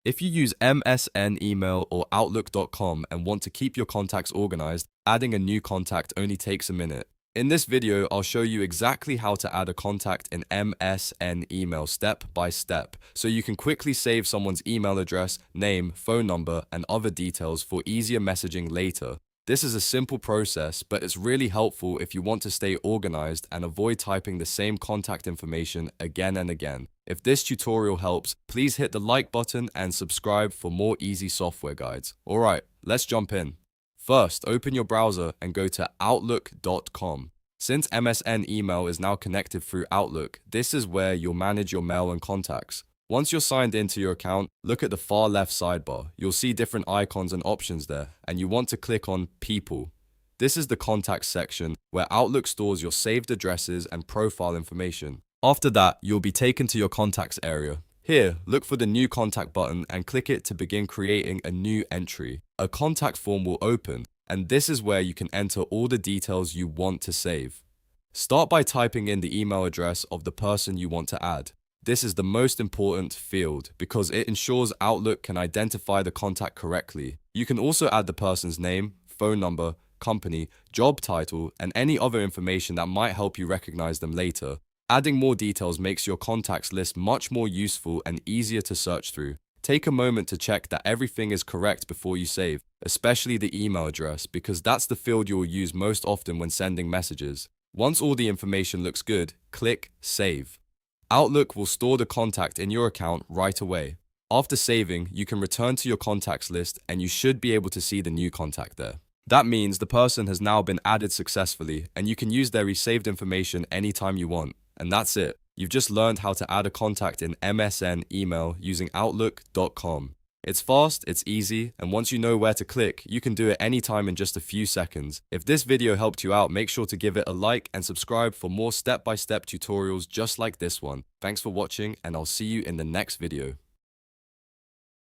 If you use MSN email or Outlook.com and want to keep your contacts organized, adding a new contact only takes a minute. In this video, I'll show you exactly how to add a contact in MSN email step by step, so you can quickly save someone's email address, name, phone number, and other details for easier messaging later. This is a simple process, but it's really helpful if you want to stay organized and avoid typing the same contact information again and again. If this tutorial helps, please hit the like button and subscribe for more easy software guides. Alright, let's jump in. First, open your browser and go to Outlook.com. Since MSN email is now connected through Outlook, this is where you'll manage your mail and contacts. Once you're signed into your account, look at the far left sidebar. You'll see different icons and options there, and you want to click on People. This is the Contacts section, where Outlook stores your saved addresses and profile information. After that, you'll be taken to your Contacts area. Here, look for the New Contact button and click it to begin creating a new entry. A contact form will open, and this is where you can enter all the details you want to save. Start by typing in the email address of the person you want to add. This is the most important field because it ensures Outlook can identify the contact correctly. You can also add the person's name, phone number, company, job title, and any other information that might help you recognize them later. Adding more details makes your contacts list much more useful and easier to search through. Take a moment to check that everything is correct before you save, especially the email address, because that's the field you will use most often when sending messages. Once all the information looks good, click Save. Outlook will store the contact in your account right away. After saving, you can return to your contacts list and you should be able to see the new contact there. That means the person has now been added successfully and you can use their resaved information anytime you want. And that's it. You've just learned how to add a contact in MSN email using Outlook.com. It's fast, it's easy, and once you know where to click, you can do it anytime in just a few seconds. If this video helped you out, make sure to give it a like and subscribe for more step-by-step tutorials just like this one. Thanks for watching, and I'll see you in the next video.